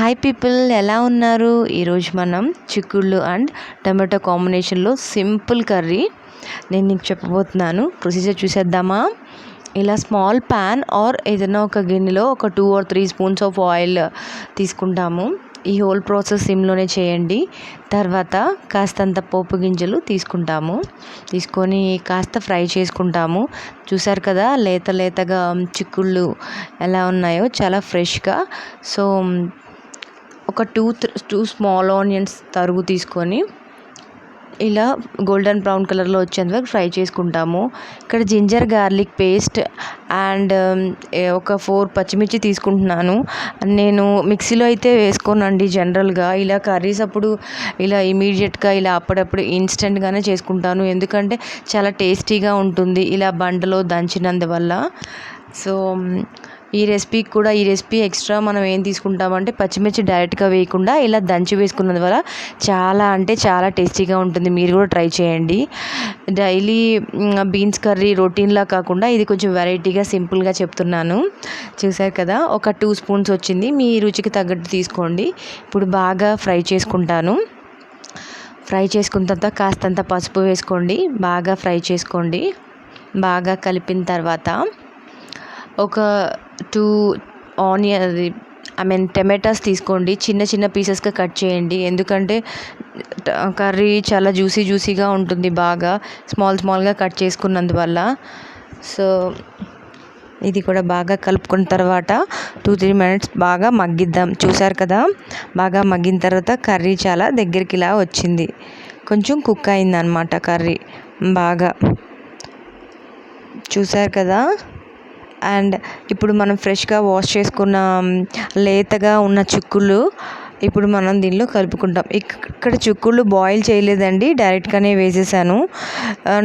Hi people, ఎలా ఉన్నారు? ఈరోజు మనం చిక్కుళ్ళు అండ్ టమాటో కాంబినేషన్లో సింపుల్ కర్రీ నేను నీకు చెప్పబోతున్నాను. ప్రొసీజర్ చూసేద్దామా? ఇలా స్మాల్ ప్యాన్ ఆర్ ఏదైనా ఒక గిన్నెలో ఒక 2 or 3 స్పూన్స్ ఆఫ్ ఆయిల్ తీసుకుంటాము. ఈ హోల్ ప్రాసెస్ సిమ్లోనే చేయండి. తర్వాత కాస్తంత పోపు గింజలు తీసుకొని కాస్త ఫ్రై చేసుకుంటాము. చూసారు కదా లేతగా చిక్కుళ్ళు ఎలా ఉన్నాయో, చాలా ఫ్రెష్గా. సో ఒక 2 స్మాల్ ఆనియన్స్ తరుగు తీసుకొని ఇలా గోల్డెన్ బ్రౌన్ కలర్లో వచ్చేంత వరకు ఫ్రై చేసుకుంటాము. ఇక్కడ జింజర్ గార్లిక్ పేస్ట్ అండ్ ఒక 4 పచ్చిమిర్చి తీసుకుంటున్నాను. నేను మిక్సీలో అయితే వేసుకోనండి. జనరల్గా ఇలా కర్రీస్ అప్పుడు ఇలా ఇమీడియట్గా ఇలా అప్పుడప్పుడు ఇన్స్టెంట్గానే చేసుకుంటాను, ఎందుకంటే చాలా టేస్టీగా ఉంటుంది ఇలా బండలో దంచినందువల్ల. సో ఈ రెసిపీ ఎక్స్ట్రా మనం ఏం తీసుకుంటామంటే పచ్చిమిర్చి డైరెక్ట్గా వేయకుండా ఇలా దంచి వేసుకున్నందువల్ల చాలా అంటే చాలా టేస్టీగా ఉంటుంది. మీరు కూడా ట్రై చేయండి. డైలీ బీన్స్ కర్రీ రొటీన్లా కాకుండా ఇది కొంచెం వెరైటీగా సింపుల్గా చెప్తున్నాను. చూసారు కదా, ఒక 2 స్పూన్స్ వచ్చింది. మీ రుచికి తగ్గట్టు తీసుకోండి. ఇప్పుడు బాగా ఫ్రై చేసుకుంటాను. ఫ్రై చేసుకున్న తర్వాత కాస్తంత పసుపు వేసుకోండి. బాగా ఫ్రై చేసుకోండి. బాగా కలిపిన తర్వాత ఒక 2 టమాటాస్ తీసుకోండి. చిన్న పీసెస్గా కట్ చేయండి, ఎందుకంటే కర్రీ చాలా జ్యూసీగా ఉంటుంది బాగా స్మాల్గా కట్ చేసుకున్నందువల్ల. సో ఇది కూడా బాగా కలుపుకున్న తర్వాత 2-3 minutes బాగా మగ్గిద్దాం. చూసారు కదా, బాగా మగ్గిన తర్వాత కర్రీ చాలా దగ్గరికి ఇలా వచ్చింది. కొంచెం కుక్ అయిందనమాట కర్రీ బాగా. చూసారు కదా. అండ్ ఇప్పుడు మనం ఫ్రెష్గా వాష్ చేసుకున్న లేతగా ఉన్న చిక్కుళ్ళు ఇప్పుడు మనం దీనిలో కలుపుకుంటాం. ఇక్కడ చిక్కుళ్ళు బాయిల్ చేయలేదండి, డైరెక్ట్గానే వేసేసాను.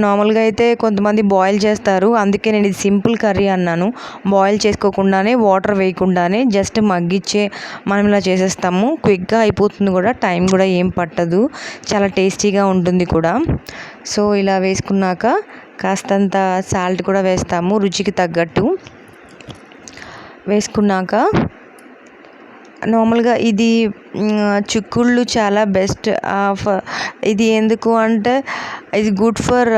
నార్మల్గా అయితే కొంతమంది బాయిల్ చేస్తారు, అందుకే నేను ఇది సింపుల్ కర్రీ అన్నాను. బాయిల్ చేసుకోకుండానే, వాటర్ వేయకుండానే జస్ట్ మగ్గిచ్చే మనం ఇలా చేసేస్తాము. క్విక్గా అయిపోతుంది కూడా, టైం కూడా ఏం పట్టదు, చాలా టేస్టీగా ఉంటుంది కూడా. సో ఇలా వేసుకున్నాక కాస్తంత సాల్ట్ కూడా వేస్తాము రుచికి తగ్గట్టు. వేసుకున్నాక నార్మల్గా ఇది చిక్కుళ్ళు చాలా బెస్ట్. ఇది ఎందుకు అంటే ఇది గుడ్ ఫర్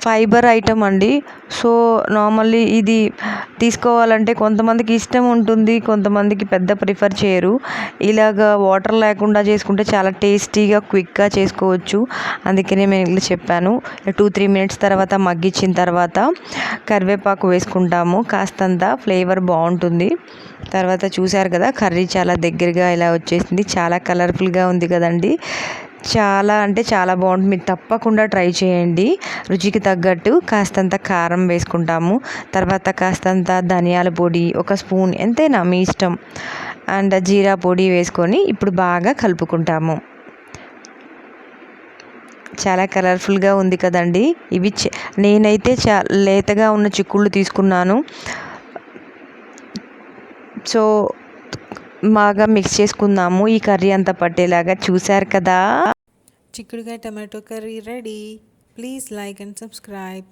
ఫైబర్ ఐటమ్ అండి. సో నార్మల్లీ ఇది తీసుకోవాలంటే కొంతమందికి ఇష్టం ఉంటుంది, కొంతమందికి పెద్ద ప్రిఫర్ చేయరు. ఇలాగా వాటర్ లేకుండా చేసుకుంటే చాలా టేస్టీగా క్విక్గా చేసుకోవచ్చు, అందుకనే నేను ఇలా చెప్పాను. 2-3 minutes తర్వాత మగ్గించిన తర్వాత కరివేపాకు వేసుకుంటాము. కాస్తంత ఫ్లేవర్ బాగుంటుంది. తర్వాత చూసారు కదా, కర్రీ చాలా దగ్గరగా ఇలా వచ్చేసింది. చాలా కలర్ఫుల్గా ఉంది కదండి. చాలా అంటే చాలా బాగుంటుంది. మీరు తప్పకుండా ట్రై చేయండి. రుచికి తగ్గట్టు కాస్తంత కారం వేసుకుంటాము. తర్వాత కాస్తంత ధనియాల పొడి 1 స్పూన్, ఎంతైనా మీ ఇష్టం. అండ్ జీరా పొడి వేసుకొని ఇప్పుడు బాగా కలుపుకుంటాము. చాలా కలర్ఫుల్గా ఉంది కదండి. ఇవి నేనైతే లేతగా ఉన్న చిక్కుళ్ళు తీసుకున్నాను. సో బాగా మిక్స్ చేసుకుందాము ఈ కర్రీ అంతా పట్టేలాగా. చూసారు కదా, చిక్కుడుకాయ tomato curry ready. Please like and subscribe.